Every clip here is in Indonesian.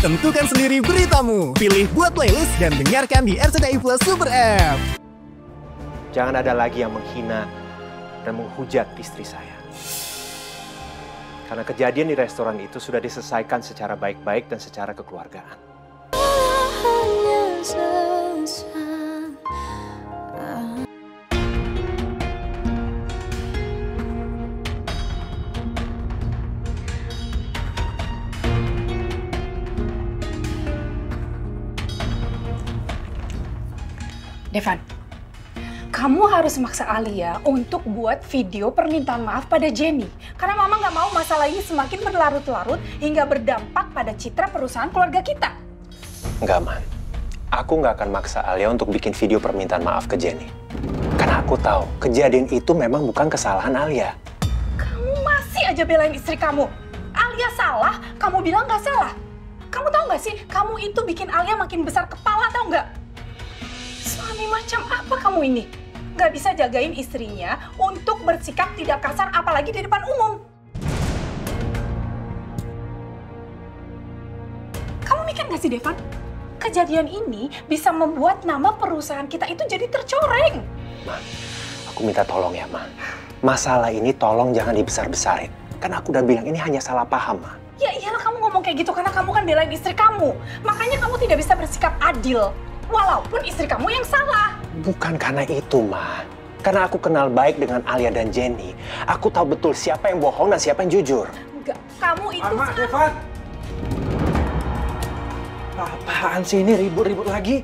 Tentukan sendiri beritamu. Pilih buat playlist dan dengarkan di RCTI Plus Super App. Jangan ada lagi yang menghina dan menghujat istri saya. Karena kejadian di restoran itu sudah diselesaikan secara baik-baik dan secara kekeluargaan. Devan, kamu harus maksa Alia untuk buat video permintaan maaf pada Jenny. Karena Mama nggak mau masalah ini semakin berlarut-larut hingga berdampak pada citra perusahaan keluarga kita. Enggak, Man. Aku nggak akan maksa Alia untuk bikin video permintaan maaf ke Jenny. Karena aku tahu kejadian itu memang bukan kesalahan Alia. Kamu masih aja belain istri kamu. Alia salah, kamu bilang nggak salah. Kamu tahu nggak sih, kamu itu bikin Alia makin besar kepala, tahu nggak? Suami macam apa kamu ini? Gak bisa jagain istrinya untuk bersikap tidak kasar apalagi di depan umum. Kamu mikir gak sih, Devan? Kejadian ini bisa membuat nama perusahaan kita itu jadi tercoreng. Ma, aku minta tolong ya, Ma. Masalah ini tolong jangan dibesar-besarin. Kan aku udah bilang ini hanya salah paham, Ma. Ya iyalah kamu ngomong kayak gitu karena kamu kan belain istri kamu. Makanya kamu tidak bisa bersikap adil. Walaupun istri kamu yang salah. Bukan karena itu, Ma. Karena aku kenal baik dengan Alia dan Jenny. Aku tahu betul siapa yang bohong dan siapa yang jujur. Enggak, kamu itu Mama, Devan! Apaan sih ini ribut-ribut lagi?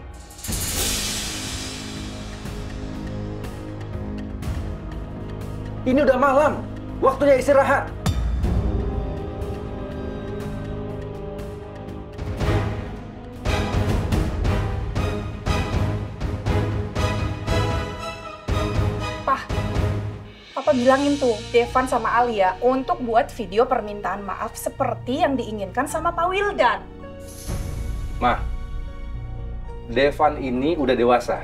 Ini udah malam. Waktunya istirahat. Papa bilangin tuh, Devan sama Alia untuk buat video permintaan maaf seperti yang diinginkan sama Pak Wildan. Ma, Devan ini udah dewasa.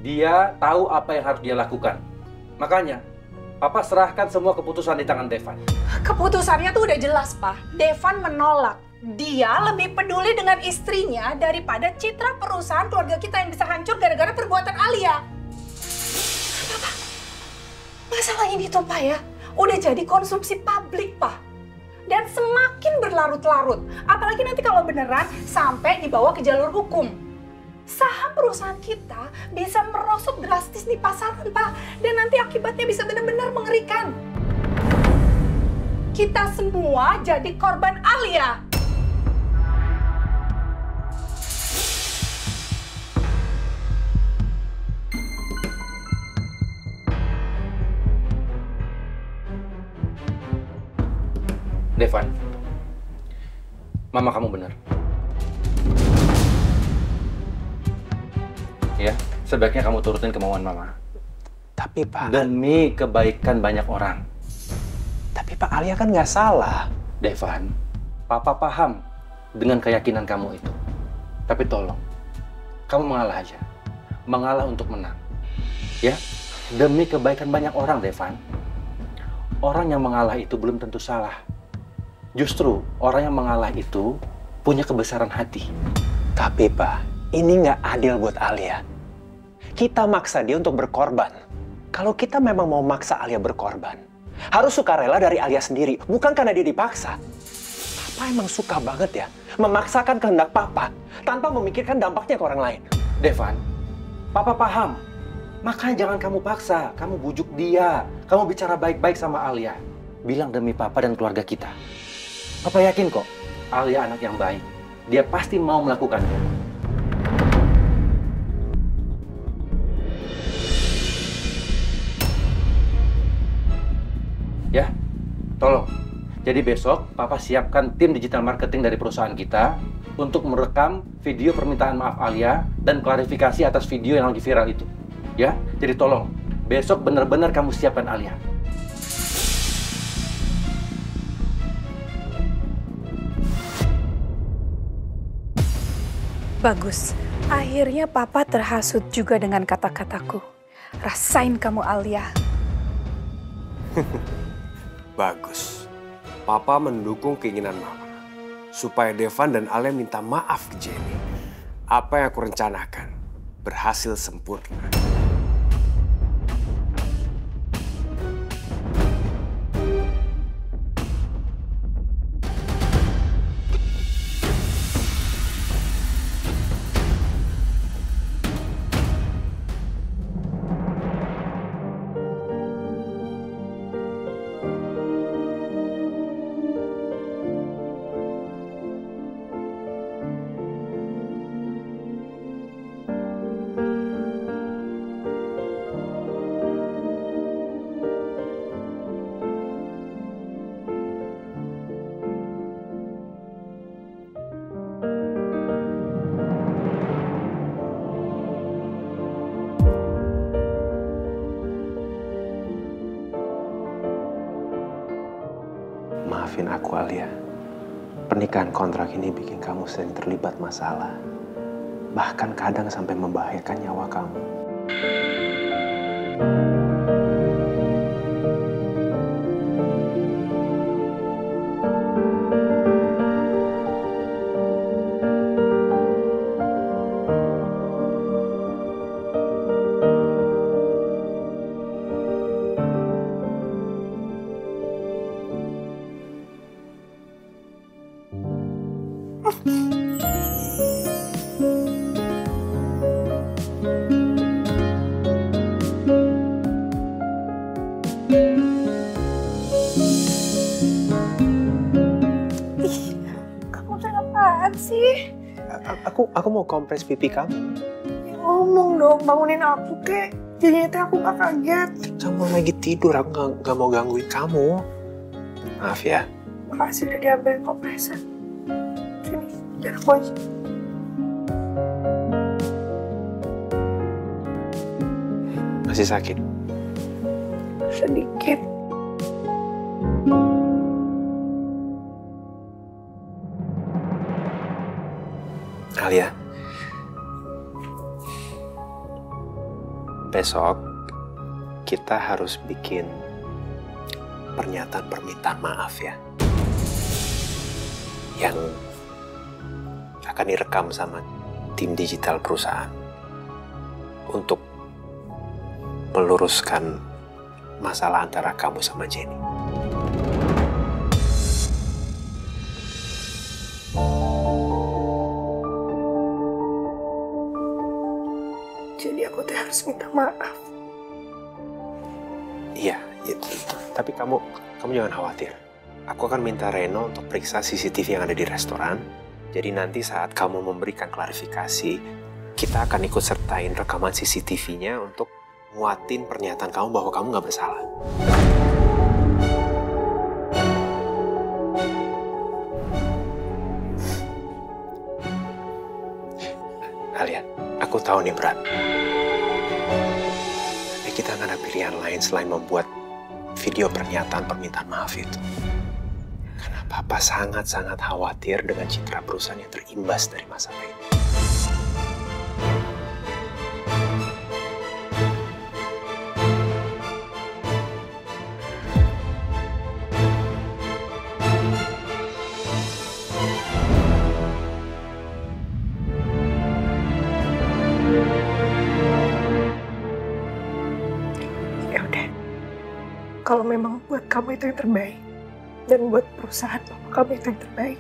Dia tahu apa yang harus dia lakukan. Makanya, Papa serahkan semua keputusan di tangan Devan. Keputusannya tuh udah jelas, Pak. Devan menolak. Dia lebih peduli dengan istrinya daripada citra perusahaan keluarga kita yang bisa hancur gara-gara perbuatan Alia. Masalah ini tuh, Pak, ya, udah jadi konsumsi publik, Pak. Dan semakin berlarut-larut. Apalagi nanti kalau beneran sampai dibawa ke jalur hukum. Saham perusahaan kita bisa merosot drastis di pasaran, Pak. Dan nanti akibatnya bisa benar-benar mengerikan. Kita semua jadi korban Alia. Devan, Mama kamu benar. Ya, sebaiknya kamu turutin kemauan Mama. Tapi, Pak... Demi kebaikan banyak orang. Tapi, Pak, Alia kan nggak salah. Devan, Papa paham dengan keyakinan kamu itu. Tapi tolong, kamu mengalah aja. Mengalah untuk menang. Ya, demi kebaikan banyak orang, Devan. Orang yang mengalah itu belum tentu salah. Justru orang yang mengalah itu punya kebesaran hati. Tapi, Pak, ini nggak adil buat Alia. Kita maksa dia untuk berkorban. Kalau kita memang mau maksa Alia berkorban, harus sukarela dari Alia sendiri, bukan karena dia dipaksa. Papa emang suka banget ya memaksakan kehendak Papa tanpa memikirkan dampaknya ke orang lain. Devan, Papa paham. Makanya jangan kamu paksa, kamu bujuk dia. Kamu bicara baik-baik sama Alia. Bilang demi Papa dan keluarga kita. Papa yakin kok, Alia anak yang baik. Dia pasti mau melakukannya. Ya, tolong. Jadi besok, Papa siapkan tim digital marketing dari perusahaan kita untuk merekam video permintaan maaf Alia dan klarifikasi atas video yang lagi viral itu. Ya, jadi tolong. Besok benar-benar kamu siapkan Alia. Bagus. Akhirnya Papa terhasut juga dengan kata-kataku. Rasain kamu, Alia. Bagus. Papa mendukung keinginan Mama. supaya Devan dan Alia minta maaf ke Jenny. Apa yang aku rencanakan berhasil sempurna. Maafin aku, Alia. Pernikahan kontrak ini bikin kamu sering terlibat masalah. Bahkan kadang sampai membahayakan nyawa kamu. Sih? Aku mau kompres pipi kamu. Ngomong dong, bangunin aku kek. Jadinya aku gak kaget. Kamu lagi tidur, aku gak mau gangguin kamu. Maaf ya. Makasih udah diambil kompresnya. Sini, biar aku aja. Masih sakit? Sedikit. Alia, besok kita harus bikin pernyataan permintaan maaf ya, yang akan direkam sama tim digital perusahaan untuk meluruskan masalah antara kamu sama Jenny. Jadi aku tuh harus minta maaf. Iya, tapi kamu jangan khawatir. Aku akan minta Reno untuk periksa CCTV yang ada di restoran. Jadi nanti saat kamu memberikan klarifikasi, kita akan ikut sertain rekaman CCTV-nya untuk nguatin pernyataan kamu bahwa kamu nggak bersalah. Alia, aku tahu nih berat. Tapi kita nggak ada pilihan lain selain membuat video pernyataan permintaan maaf itu. Karena Papa sangat-sangat khawatir dengan citra perusahaan yang terimbas dari masalah ini. Ya udah. Kalau memang buat kamu itu yang terbaik, dan buat perusahaan kamu itu yang terbaik,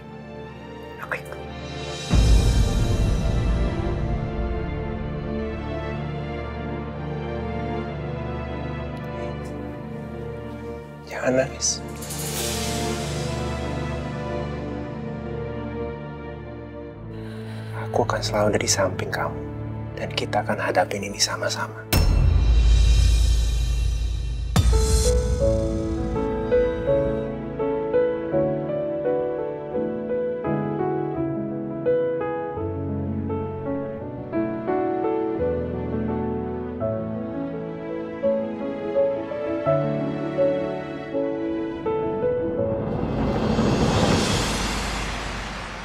aku ikut. Jangan nangis. Aku akan selalu ada di samping kamu. Dan kita akan hadapin ini sama-sama.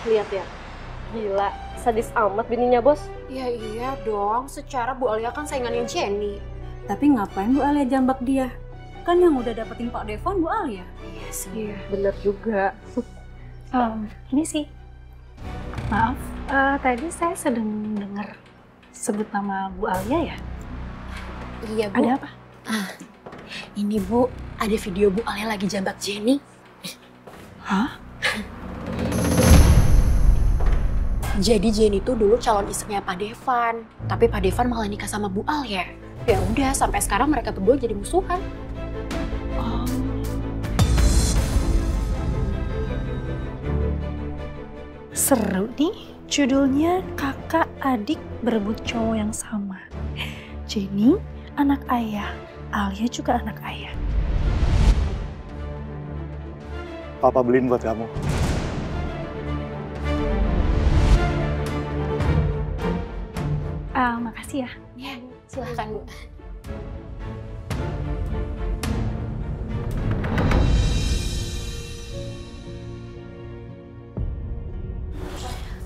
Lihat ya, gila, sadis amat bininya bos. Ya iya dong, secara Bu Alia kan saingannya Jenny. Tapi ngapain Bu Alia jambak dia? Kan yang udah dapetin Pak Devon Bu Alia. Iya sih. Iya, bener juga. Ini sih Maaf, tadi saya sedang dengar sebut nama Bu Alia ya? Iya, Bu. Ada apa? Ini, Bu, ada video Bu Alia lagi jambak Jenny. Hah? Jadi Jenny tuh dulu calon istrinya Pak Devan, tapi Pak Devan malah nikah sama Bu Alia. Ya udah, sampai sekarang mereka berdua jadi musuhan. Oh. Seru nih, judulnya kakak adik berebut cowok yang sama. Jenny anak ayah, Alia juga anak ayah. Papa beliin buat kamu. Makasih ya. Ya, silahkan, Bu.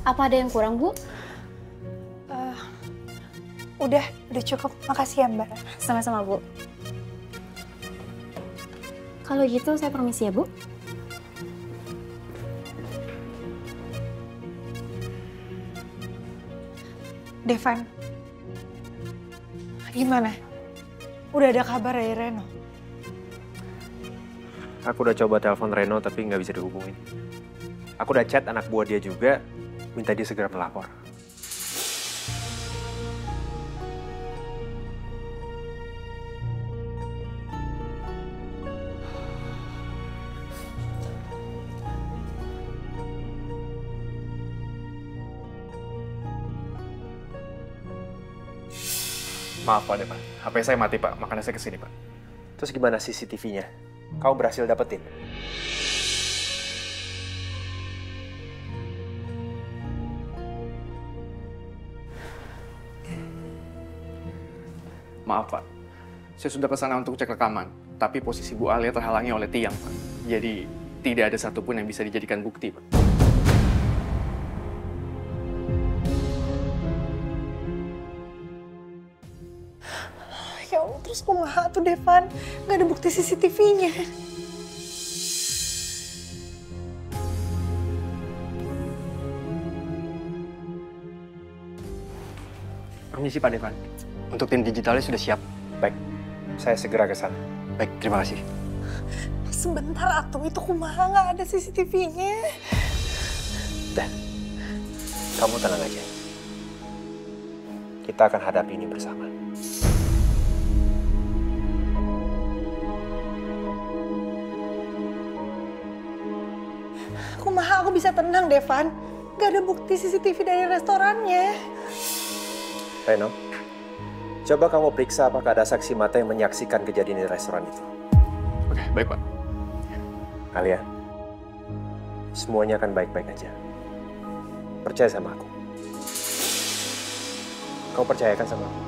Apa ada yang kurang, Bu? Udah cukup. Makasih ya, Mbak. Sama-sama, Bu. Kalau gitu saya permisi ya, Bu. Devan, gimana? Udah ada kabar dari Reno? Aku udah coba telepon Reno tapi nggak bisa dihubungin. Aku udah chat anak buah dia juga, minta dia segera melapor. Maaf Pak Devan, HP saya mati Pak, makanya saya kesini Pak. Terus gimana CCTV-nya? Kau berhasil dapetin? Maaf Pak, saya sudah kesana untuk cek rekaman, tapi posisi Bu Alia terhalangi oleh tiang Pak. Jadi tidak ada satupun yang bisa dijadikan bukti Pak. Ya Allah, terus kumaha tuh Devan? Nggak ada bukti CCTV-nya. Permisi Pak Devan. Untuk tim digitalnya sudah siap. Baik, saya segera ke sana. Baik, terima kasih. Sebentar atuh, itu kumaha nggak ada CCTV-nya. Dah, kamu tenang aja. Kita akan hadapi ini bersama. Kumaha aku bisa tenang, Devan? Nggak ada bukti CCTV dari restorannya. Reno, coba kamu periksa apakah ada saksi mata yang menyaksikan kejadian di restoran itu. Oke, baik Pak. Alia, semuanya akan baik-baik aja. Percaya sama aku. Kau percayakan sama aku?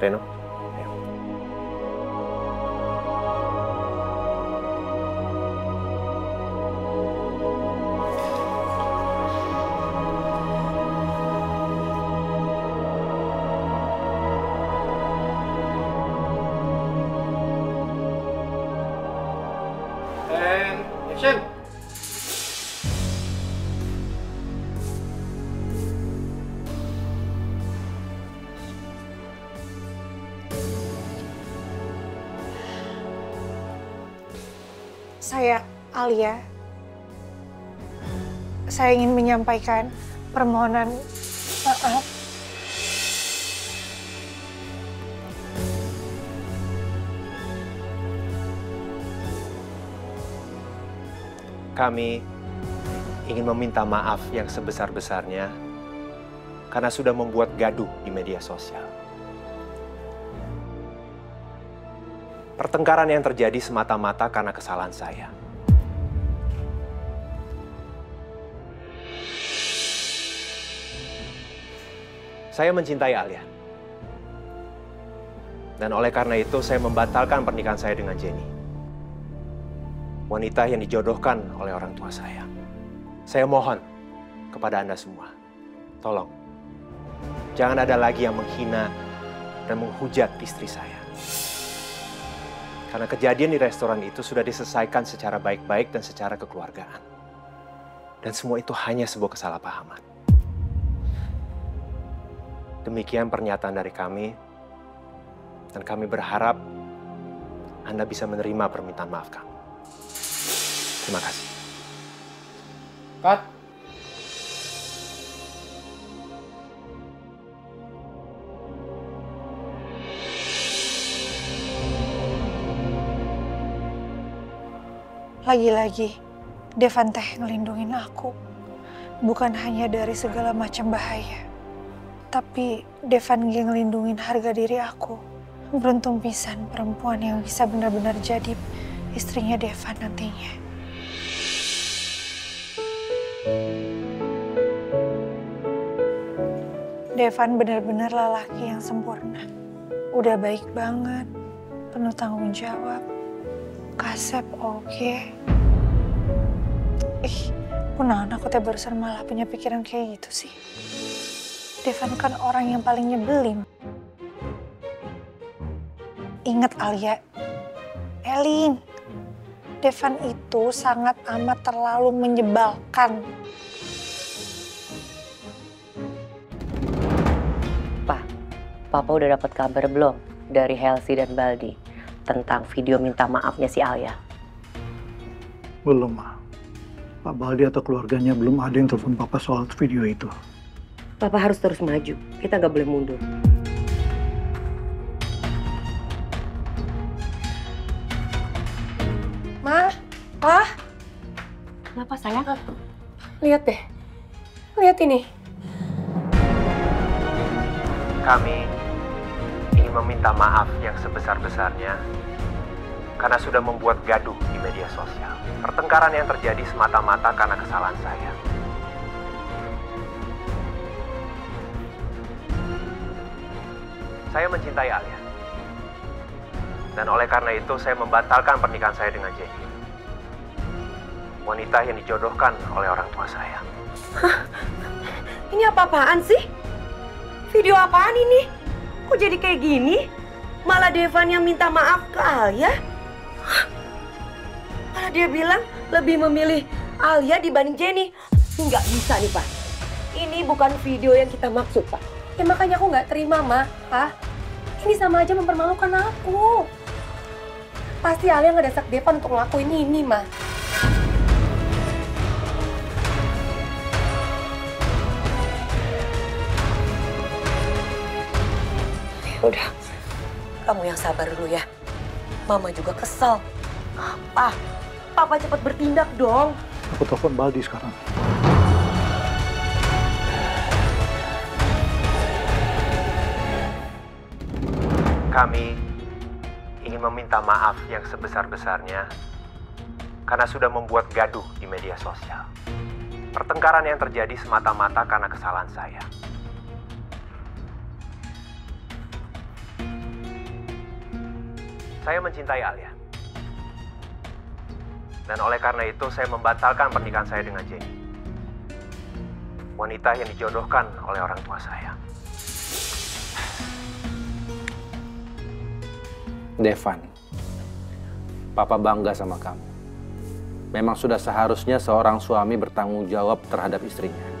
Reno, ayo. And action! Saya, Alia. Saya ingin menyampaikan permohonan maaf. Kami ingin meminta maaf yang sebesar-besarnya karena sudah membuat gaduh di media sosial. Pertengkaran yang terjadi semata-mata karena kesalahan saya. Saya mencintai Alia. Dan oleh karena itu saya membatalkan pernikahan saya dengan Jenny. Wanita yang dijodohkan oleh orang tua saya. Saya mohon kepada Anda semua, tolong, jangan ada lagi yang menghina dan menghujat istri saya. Karena kejadian di restoran itu sudah diselesaikan secara baik-baik dan secara kekeluargaan. Dan semua itu hanya sebuah kesalahpahaman. Demikian pernyataan dari kami, dan kami berharap Anda bisa menerima permintaan maaf kami. Terima kasih. Cut. Lagi-lagi, Devan teh ngelindungin aku. Bukan hanya dari segala macam bahaya. Tapi Devan ngelindungin harga diri aku. Beruntung pisan perempuan yang bisa benar-benar jadi istrinya Devan nantinya. Devan benar-benar lelaki yang sempurna. Udah baik banget, penuh tanggung jawab, kasep oke. Kunaon aku teh barusan malah punya pikiran kayak gitu sih. Devan kan orang yang paling nyebelin. Ingat Alia, Eling, Devan itu sangat amat terlalu menyebalkan. Pak, Papa udah dapat kabar belum dari Helsi dan Baldi tentang video minta maafnya si Alia? Belum, Ma. Pak Baldi atau keluarganya belum ada yang telepon Papa soal video itu. Papa harus terus maju, kita nggak boleh mundur. Ma, Pa. Kenapa sayang? Lihat deh. Lihat ini. Kami ingin meminta maaf yang sebesar-besarnya karena sudah membuat gaduh di media sosial. Pertengkaran yang terjadi semata-mata karena kesalahan saya. Saya mencintai Alia. Dan oleh karena itu saya membatalkan pernikahan saya dengan Jenny. Wanita yang dijodohkan oleh orang tua saya. Hah? Ini apa-apaan sih? Video apaan ini? Kok jadi kayak gini? Malah Devan yang minta maaf ke Alia? Hah? Malah dia bilang lebih memilih Alia dibanding Jenny. Nggak bisa nih, Pak. Ini bukan video yang kita maksud, Pak. Ya makanya aku nggak terima, Ma. Ah, ini sama aja mempermalukan aku. Pasti Alia ngedesak Devan untuk ngelakuin ini, Ma. Udah, kamu yang sabar dulu ya. Mama juga kesel. Papa cepat bertindak dong. Aku telepon Baldi sekarang. Kami ingin meminta maaf yang sebesar-besarnya karena sudah membuat gaduh di media sosial. Pertengkaran yang terjadi semata-mata karena kesalahan saya. Saya mencintai Alia. Dan oleh karena itu saya membatalkan pernikahan saya dengan Jenny. Wanita yang dijodohkan oleh orang tua saya. Devan, Papa bangga sama kamu. Memang sudah seharusnya seorang suami bertanggung jawab terhadap istrinya.